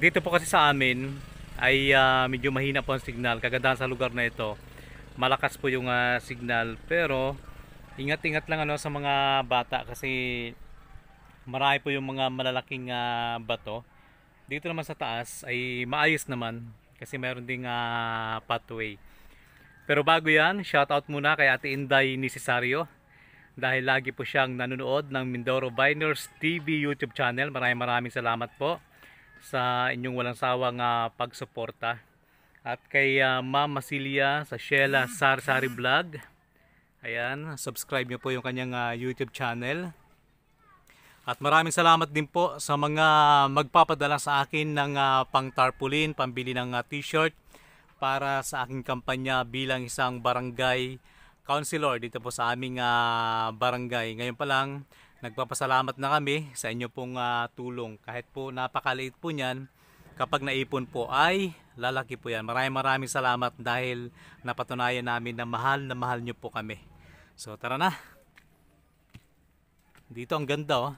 Dito po kasi sa amin ay medyo mahina po ang signal. Kagandahan sa lugar na ito, malakas po yung signal, pero ingat-ingat lang ano sa mga bata kasi marami po yung mga malalaking bato. Dito naman sa taas ay maayos naman kasi meron ding pathway. Pero bago yan, shoutout muna kay Ate Inday ni Cesario dahil lagi po siyang nanonood ng Mindoro Viners TV YouTube channel. Maraming salamat po sa inyong walang sawang pagsuporta. At kay Ma'am Masilia sa Sheila Sarsari Vlog. Ayan, subscribe niyo po yung kanyang YouTube channel. At maraming salamat din po sa mga magpapadala sa akin ng pang tarpaulin, pambili ng t-shirt para sa aking kampanya bilang isang barangay councilor dito po sa aming barangay. Ngayon pa lang, nagpapasalamat na kami sa inyo pong tulong. Kahit po napakaliit po niyan, kapag naipon po ay lalaki po yan. Maraming salamat dahil napatunayan namin na mahal nyo po kami. So tara na. Dito ang ganda oh.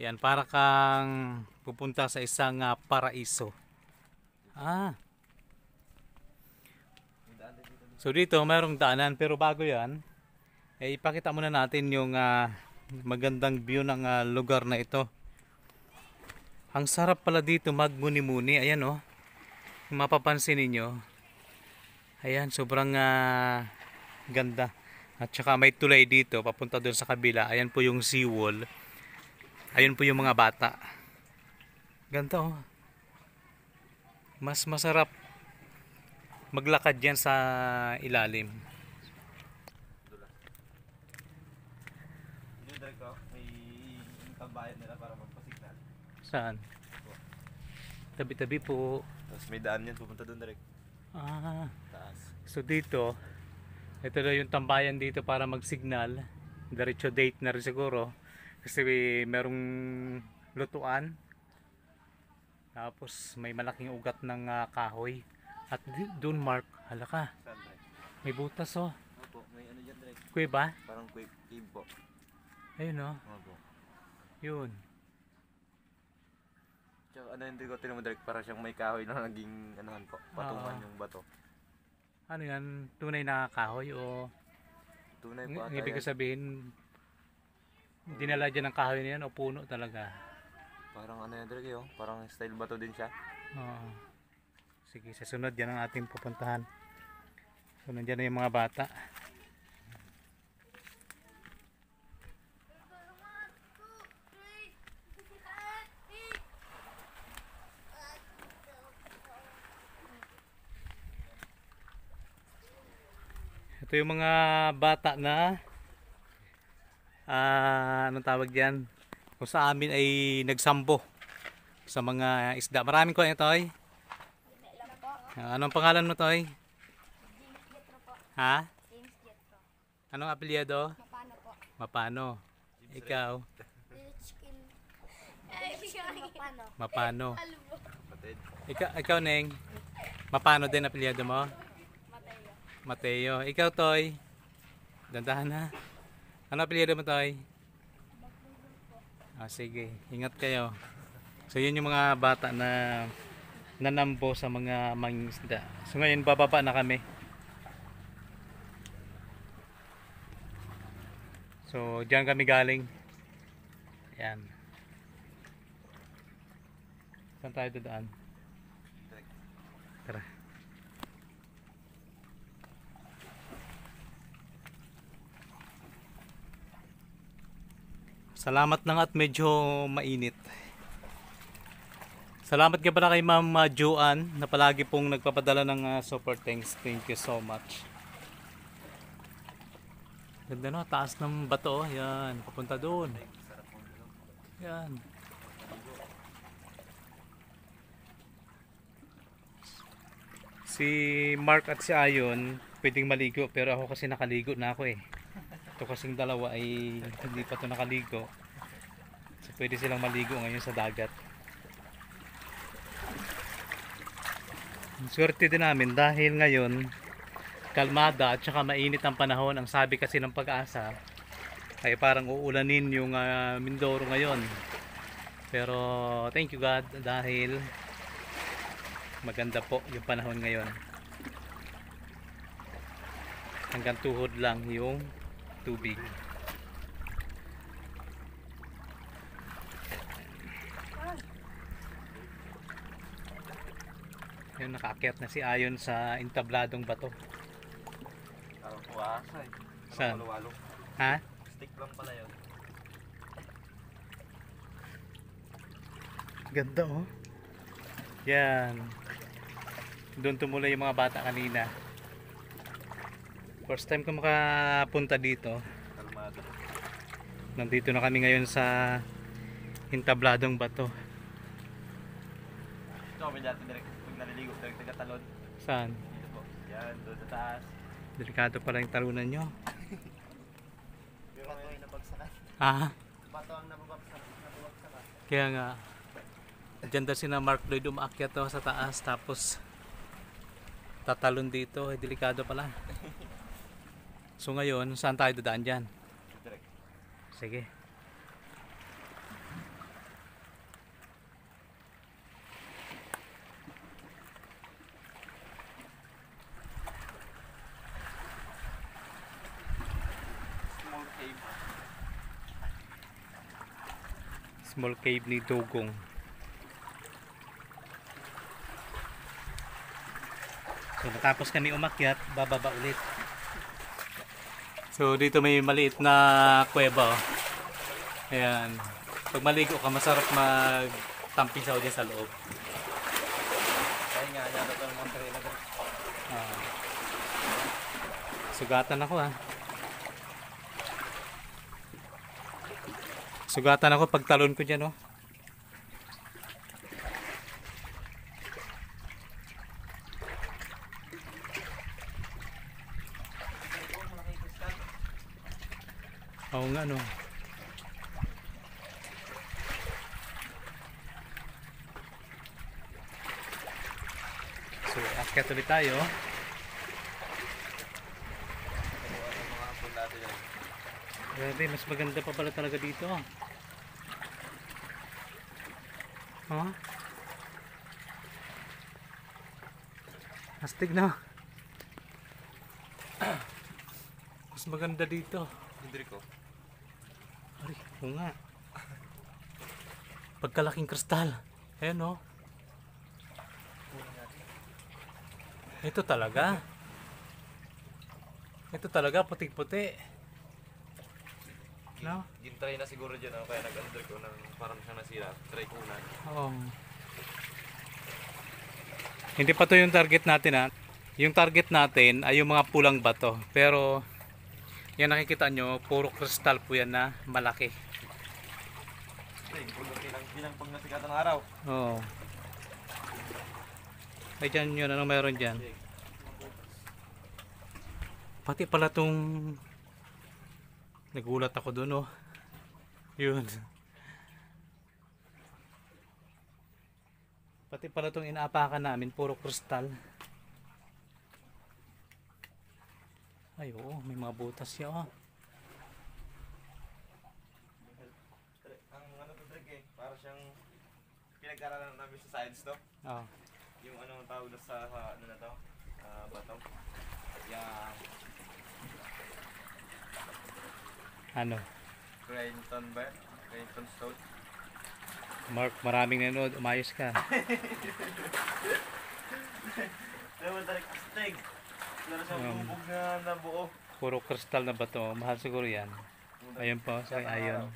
Yan, para kang pupunta sa isang paraiso. So dito mayroong daanan, pero bago yan, ipakita muna natin yung magandang view ng lugar na ito. Ang sarap pala dito magmuni-muni. Ayan oh, kung mapapansin ninyo, ayan, sobrang ganda. At saka may tulay dito papunta doon sa kabila. Ayan po yung seawall. Ayun po yung mga bata. Ganda oh. Mas masarap maglakad dyan sa ilalim. May tambayan nila para magpasignal. Saan? Tabi-tabi po. Tapos may daan yan, pupunta doon direct. Taas. So dito, ito na yung tambayan dito para magsignal. Diretso date na rin siguro. Kasi merong lutuan. Tapos may malaking ugat ng kahoy. At doon Mark, halaka. May butas oh. Opo, may ano dyan direct. Kuweba? Parang quick cave po. Ayun oh. Opo. Yun. Tsaka ano hindi ko tinamo direct, para siyang may kahoy na naging anuhan po. Patungan yung bato. Ano yan? Tunay na kahoy o Tunay po ata ibig yan. sabihin dinala dyan ng kahoy na yan o puno talaga? Parang ano yan direct yun. Parang style bato din siya. Oo. Sige, sa sunod yan ang ating pupuntahan. So nandiyan na yung mga bata. Ito yung mga bata na anong tawag diyan? Kung sa amin ay nagsambo sa mga isda. Maraming ko ito ay. Anong pangalan mo toy? Ha? Anong apelyido? Mapano po? Mapano. Ikaw? Mapano? Mapano. Patid. Ikaw Neng? Mapano din apelyido mo? Mateo. Mateo. Ikaw toy? Dandahan na. Ano apelyido mo toy? Sige. Ingat kayo. So yun yung mga bata na nanambo sa mga mangingisda. So ngayon bababa na kami. So diyan kami galing. Ayan. Saan tayo dadaan? Tara. Salamat lang at medyo mainit. Salamat ka pala kay Ma'am Joanne na palagi pong nagpapadala ng super thanks. Thank you so much. Ganda no, taas ng bato. Yan, papunta doon. Yan. Si Mark at si Ayon pwedeng maligo pero ako kasi nakaligo na ako eh. Ito kasing dalawa ay hindi pa to nakaligo. So pwede silang maligo ngayon sa dagat. Swerte din namin dahil ngayon kalmada at saka mainit ang panahon. Ang sabi kasi ng Pag-asa ay parang uulanin yung Mindoro ngayon. Pero thank you God dahil Maganda po yung panahon ngayon. Hanggang tuhod lang yung tubig. Yun, nakaakyat na si Ayon sa entabladong bato. Parang puwasa eh. Saan? Walo-walo. Ha? Stick lang pala yun. Ganda oh. Yan. Doon tumulay yung mga bata kanina. First time ko makapunta dito. Kalmado. Nandito na kami ngayon sa entabladong bato. Ito kami dati direct. Pag naliligo, direct nagkatalon. Saan? Dito po. Yan, doon sa taas. Delikado pala yung talunan nyo. Pero ngayon nabagsakan. Ah, Bato ang nababagsakan. kaya nga. Diyan daw sina Mark Lloyd umaakyat to sa taas tapos tatalon dito. Eh, delikado pala. So ngayon, saan tayo dadaan dyan? Direct. Sige. Small cave. Small cave ni Dugong. So natapos kami umakyat, bababa ulit. So dito may maliit na kuweba. Oh. Ayan. Pag maligo ka, masarap magtampisaw din sa loob. Kaya nga, yata ito ng mga sarili na Ah. Sugatan ako ah. Sugatan ako pag talon ko dyan oh. Oo nga no. So, akyat ulit tayo. mga pool natin yan. Grabe, mas maganda pa pala talaga dito. Ha? Astig na. Mas maganda dito. Hindi ko. Ay, oo nga. Pagkalaking kristal. Ayan oh. Ito talaga. Ito talaga, putik-puti. No? Gintry na siguro dyan ako kaya nag-under ko ng parang siyang nasira. Try ko na. Oo. Hindi pa to yung target natin ha. Yung target natin ay yung mga pulang bato. Pero yan nakikita nyo, puro kristal po yan na malaki. Ay, pulo bilang pag nasikat ng araw. Oo. Ay dyan yun, anong meron dyan? Pati pala tong nagulat ako dun oh. Yun. Pati pala tong inaapakan namin, puro kristal. Ay oo, may mga butas siya oh. Ang ano to Drake eh, para siyang pinag-aralan namin sa science to. Oh. Yung ano tawag na sa ano na to? Bato. Yung Ano? Craynton ba? Craynton stone. Mark, maraming nanood, umayos ka. Diba Drake astig? Lalo siyang Um, bubog na nabuo. Puro kristal na bato, mahal siguro yan. Ayun po, sa ayon.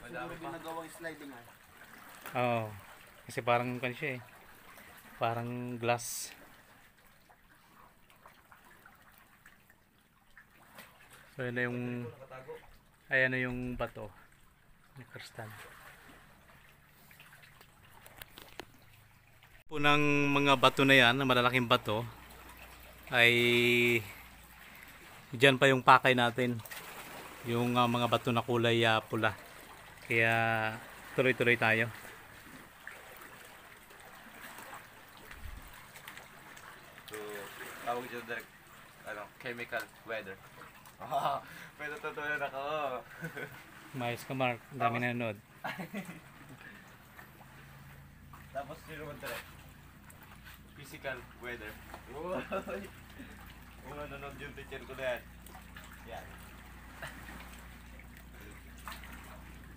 Madami pa. Nagawang sliding ah. Oo. Kasi parang kan siya eh. Parang glass. So yun na yung Nakatago. ayan na yung bato. Yung kristal. Po ng mga bato na yan, na malalaking bato, ay dyan pa yung pakay natin. Yung mga bato na kulay pula. Kaya tuloy-tuloy tayo. So, tawag dito direct, ano, chemical weather. May natutunan ako. Mayos ka Mark, ang dami nanonood. Tapos sino man tala? Physical weather. Uy! Kung nanonood yung teacher ko na yan. Yan.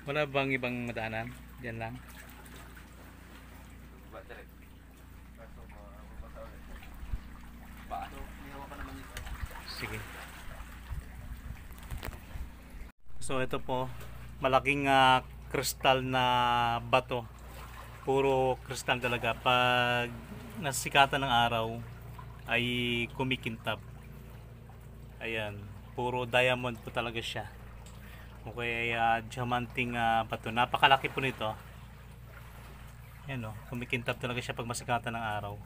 Wala bang ibang madaanan? Diyan lang. Ba, tala. Kaso mabasa ulit. Ba? Hinawa ka naman ito. Sige. So ito po, malaking kristal na bato. Puro kristal talaga. Pag nasikatan ng araw ay kumikintab. Ayan, puro diamond po talaga siya. Okay, diamanting bato. Napakalaki po nito. Ayan o, kumikintab talaga siya pag masikatan ng araw.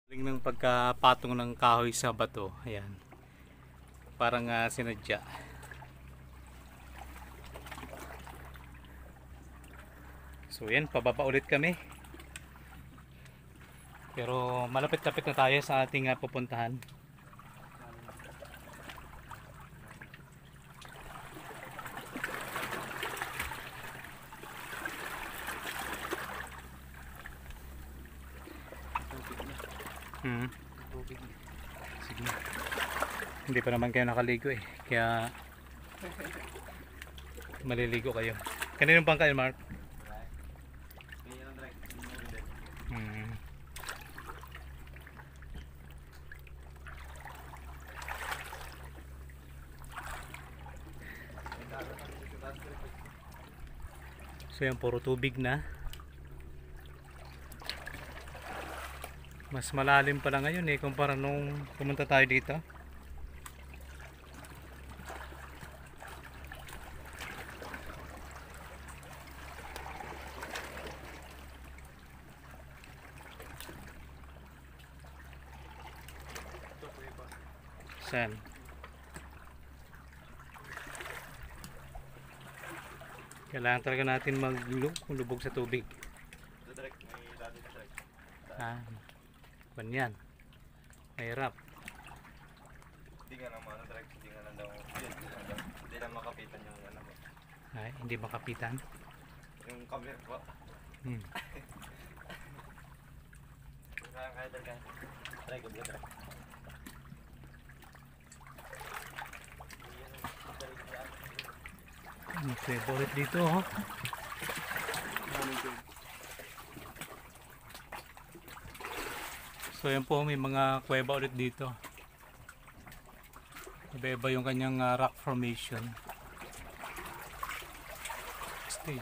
Galing ng pagkapatong ng kahoy sa bato. Ayan. Parang sinadya. So yan, pababa ulit kami. Pero malapit-lapit na tayo sa ating pupuntahan. Sige. Hindi pa naman kayo nakaligo eh. Kaya maliligo kayo. Kaninong bang kayo, Mark? Ganyan ang direct. So yan, puro tubig na. Mas malalim pala ngayon eh kumpara nung pumunta tayo dito. Saan? Kailangan talaga natin maglubog sa tubig. Ito direct. May dati na direct. Banyan. Mahirap. Hindi nga naman ano direct. Hindi nga lang daw. Hindi lang makapitan yung ano mo. Ay, hindi makapitan. Yung camera po. Kaya talaga. Try ko dito direct. May favorite dito oh. So yan po, may mga kuweba ulit dito. Iba-iba yung kanyang rock formation. Stay.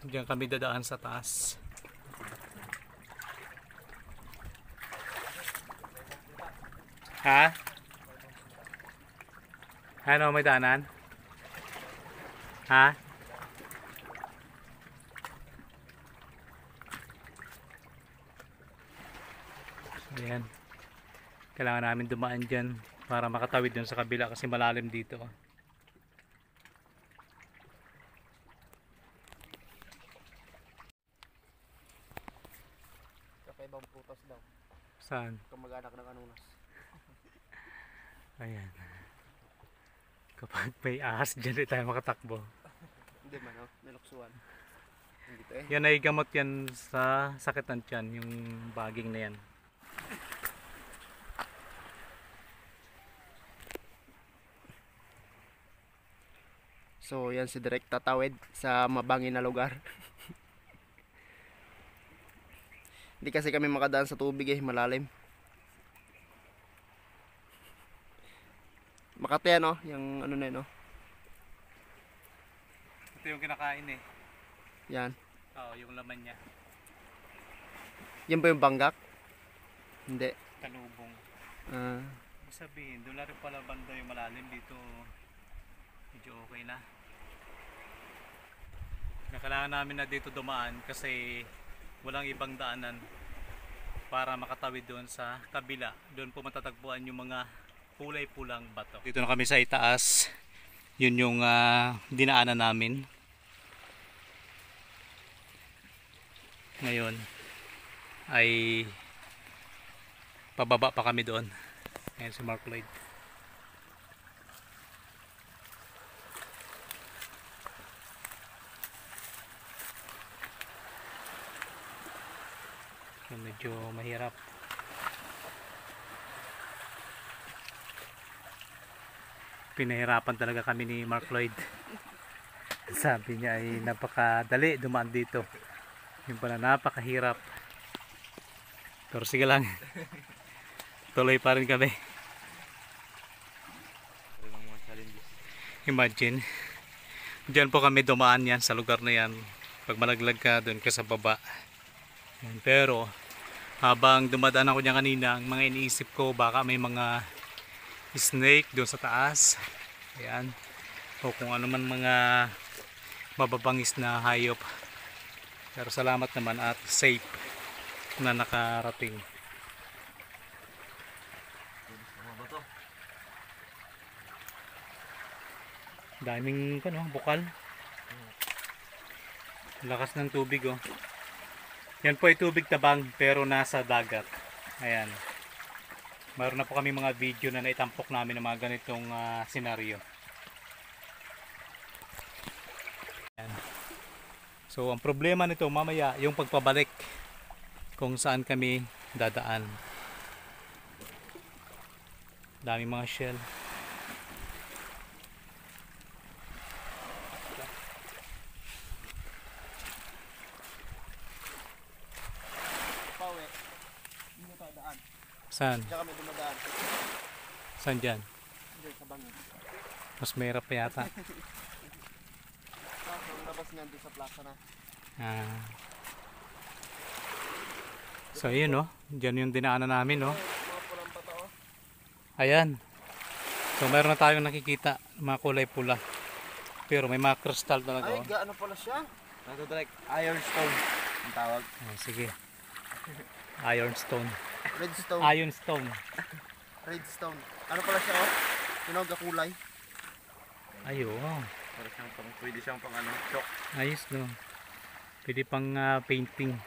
Diyan kami dadaan sa taas. Ha? Ano, may daanan? Ha? Ayan. Kailangan namin dumaan dyan para makatawid dun sa kabila kasi malalim dito. Kakaibang prutas daw. Saan? Kamag-anak ng anunas. Ayan. Kapag may ahas dyan, di tayo makatakbo. Hindi man oh. Naluksuan. Hindi to eh. Yan ay gamot yan sa sakit ng tiyan, yung baging na yan. So yan si Direk tatawid sa mabangin na lugar. Hindi kasi kami makadaan sa tubig eh, malalim. Makati ano, yung ano na yun, no? Ito yung kinakain eh. Yan. Oo, yung laman niya. Yan ba yung banggak? Hindi. Kanubong. Ah, Ibig sabihin, doon na rin pala banda yung malalim dito. Medyo okay na. Kailangan namin na dito dumaan kasi walang ibang daanan para makatawid doon sa kabila. Doon po matatagpuan yung mga kulay pulang bato. Dito na kami sa itaas. Yun yung dinaanan namin. Ngayon ay pababa pa kami doon. Ayan si Mark Lloyd. So, medyo mahirap. Pinahirapan talaga kami ni Mark Lloyd. Sabi niya ay napakadali dumaan dito. Yung pala napakahirap. Pero sige lang. Tuloy pa rin kami. Ito yung mga challenges. Imagine. Diyan po kami dumaan yan sa lugar na yan. Pag malaglag ka doon ka sa baba. Yan. Pero habang dumadaan ako niya kanina, ang mga iniisip ko baka may mga snake doon sa taas. Ayan. O kung ano man mga mababangis na hayop. Pero salamat naman at safe na nakarating. Ano ba to? Daming bukal. Lakas ng tubig oh. Yan po ay tubig tabang pero nasa dagat. Ayan. Mayroon na po kami mga video na naitampok namin ng mga ganitong senaryo. Ayan. So ang problema nito mamaya yung pagpabalik kung saan kami dadaan. Daming mga shell. Pauwi. Hindi tayo daan. Saan? Diyan kami dumadaan. Saan dyan? Diyan sa bangin. Mas mahirap pa yata. Kaso ang labas niyan doon sa plaza na. Ah. So ayun oh, diyan yung dinaanan namin oh. Mga pulang bata oh. Ayan. So meron na tayong nakikita mga kulay pula. Pero may mga crystal talaga Ay, oh. gaano pala siya? Ito direct. Ironstone. Ang tawag. Ah, sige. Ironstone. Redstone. Ironstone. Redstone. Ano pala siya oh? Tunog na kulay. Ayo. Pwede siyang pang ano, chalk. Ayos no. Pwede pang painting.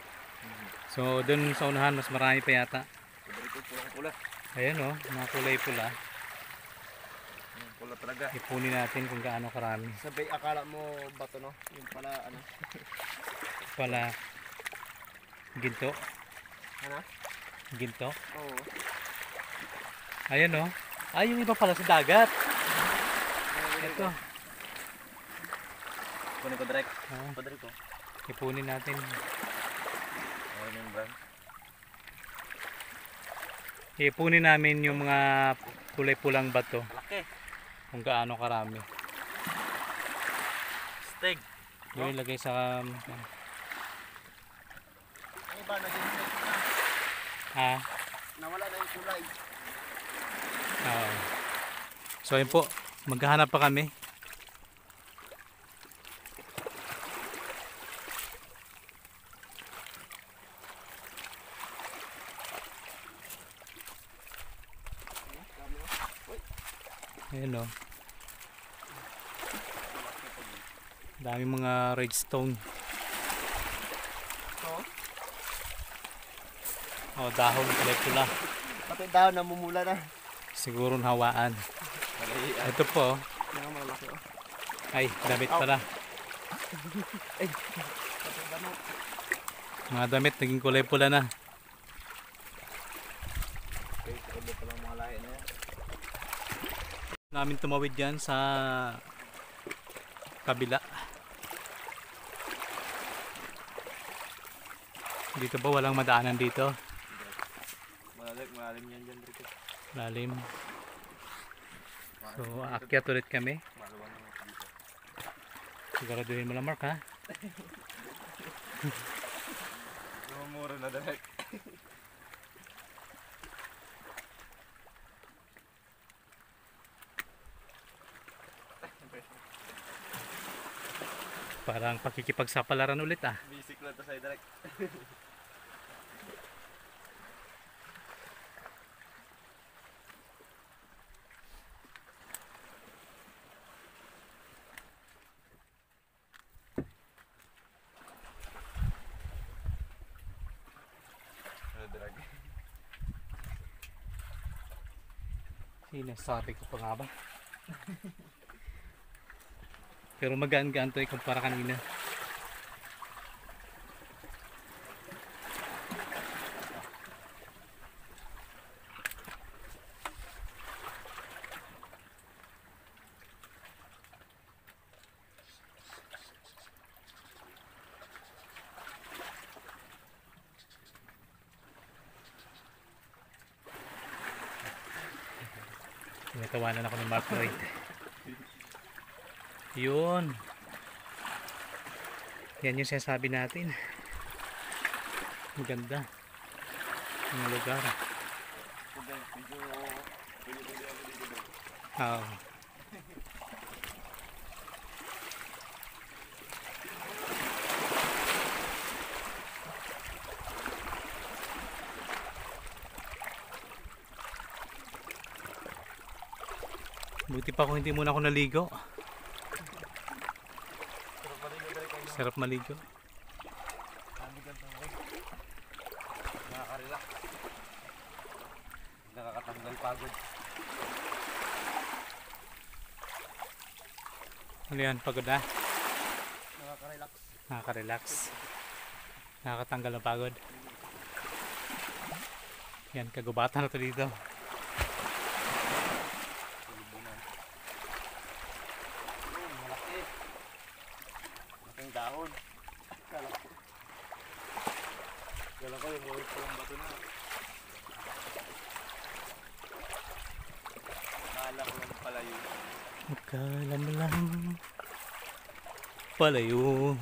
So doon sa unahan mas marami pa yata. Sobrang ko pulang-pula. Ayan oh, mga kulay pula. Pula talaga. Ipunin natin kung gaano karami. Sabay akala mo bato no? Yung pala ano. Pala ginto. Ano? Ginto. Oo. Ayan oh. Ay, yung iba pala sa dagat. Ito. Kunin ko direct. Ah, Padre ko. ipunin natin. Ayun yung brand. Ipunin namin yung mga kulay pulang bato. Laki. Kung gaano karami. Steg. Yung ilagay sa Ang iba naging red na. ah, Nawala na yung kulay. oo. So yun po, maghahanap pa kami. Ayan o. Dami mga redstone. Oo. Oh, dahon kulay pula. Pati daw namumula na. Siguro hawaan. Ito po. Yung malaki oh. Ay, damit pala. Ay. Pati damo. Mga damit naging kulay pula na. Okay, pwede pala mga lahi na yan. Namin tumawid dyan sa kabila. Dito ba walang madaanan dito? Malalim yan dyan, Rico. Lalim. So, aakyat ulit kami. Maluwang naman dito. Siguraduhin mo lang, Mark, ha? Namumura na direct. Parang pakikipagsapalaran ulit, ah. Basic lang to sa direct. Ano direct? Sinasabi ko pa nga ba? Pero magaan-gaan to kumpara kanina. Tinatawanan ako ng Mark Lloyd. Yun. Yan yung sinasabi natin. Maganda. Yung lugar. Oo. Buti pa kung hindi muna ako naligo. Sarap maligo. Nakaka-relax. Nakakatanggal pagod. Ano yan? Pagod na? Nakaka-relax. Nakaka-relax. Nakakatanggal ng pagod. Yan, kagubatan na to dito. Malaki. Malaking dahon. Kala ko yung ulit ko yung bato na. Akala ko lang pala yun. Akala mo lang pala yun.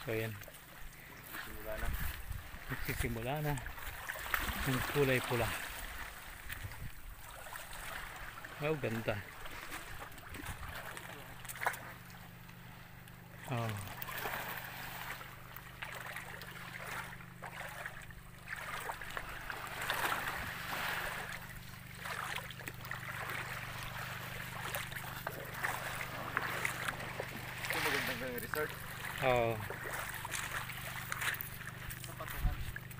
So yan, Simula na. nagsisimula na yung kulay pula. Wow, ganda. Oh. Ito magandang resort. Oh.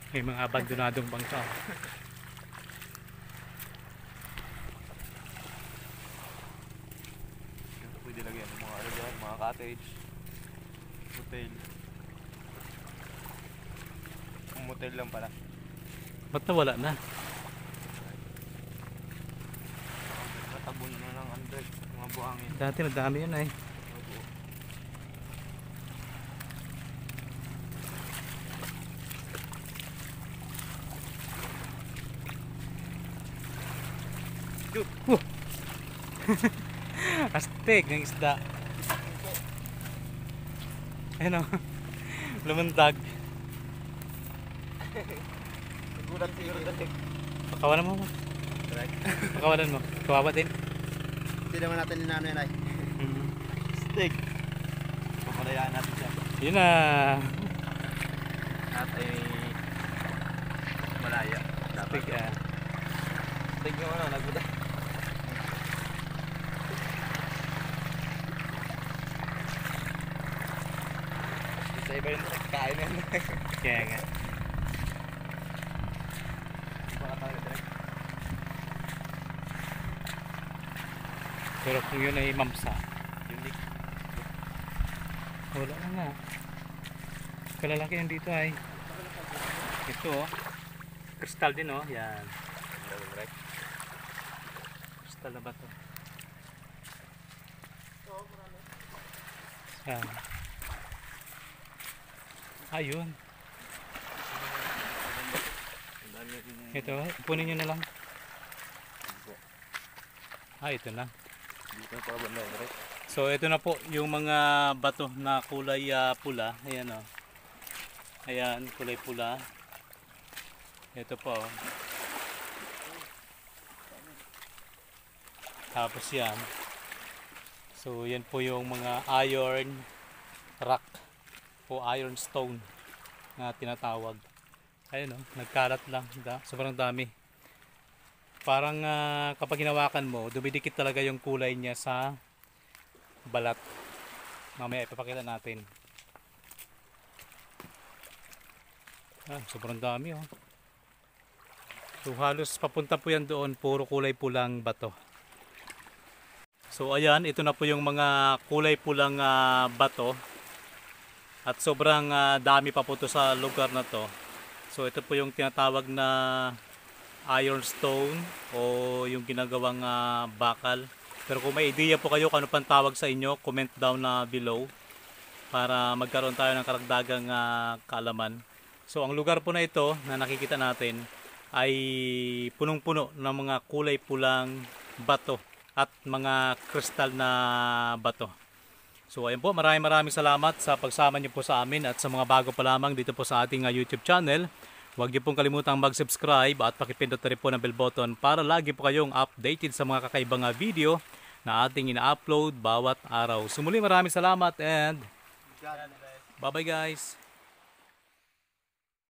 May mga abandonadong bangka. Pwede lagyan ng mga ano dyan, mga cottage, hotel. Ang motel lang pala. Ba't nawala na? Natabo na ng under, mga buhangin. Dati nadami yan eh. Astig ng isda. Ayun o. Lumundag. Nagulat siguro dati. Pakawalan mo. Pakawalan mo. Kawawa din. Hindi naman natin ninano yan ay. Steak. Papalayaan natin siya. Yun na. At ay malaya. Dapat. Astig ah. Steak yung ano, nagulat. Sa iba yung kain na yun. Kaya nga. Baka tayo direct. Pero kung yun ay mamsa, Unique. wala na nga. Kalalaki yan dito ay. Ito oh. Kristal din oh. Yan. Direct. Kristal na ba to? Yan. Ayun. Ang dami rin. Ito, punin nyo na lang. Ito na. Dito pa banda direct. So, ito na po yung mga bato na kulay pula. Ayan o. Ayan, kulay pula. Ito po. Oh. Tapos yan. So yan po yung mga iron rock o iron stone na tinatawag. Ayun oh, nagkalat lang. Sobrang dami. Parang kapag hinawakan mo, dumidikit talaga yung kulay niya sa balat. Mamaya ipapakita natin. Sobrang dami oh. So halos papunta po yan doon, puro kulay pulang bato. So ayan, ito na po yung mga kulay pulang bato. At sobrang dami pa po to sa lugar na to. So ito po yung tinatawag na iron stone o yung ginagawang bakal. Pero kung may idea po kayo kung ano pang tawag sa inyo, comment down na below para magkaroon tayo ng karagdagang kaalaman. So ang lugar po na ito na nakikita natin ay punong-puno ng mga kulay pulang bato at mga kristal na bato. So ayun po, maraming salamat sa pagsama niyo po sa amin at sa mga bago pa lamang dito po sa ating YouTube channel. Huwag niyo pong kalimutang mag-subscribe at pakipindot na rin po ng bell button para lagi po kayong updated sa mga kakaibang video na ating ina-upload bawat araw. So muli maraming salamat and bye bye guys!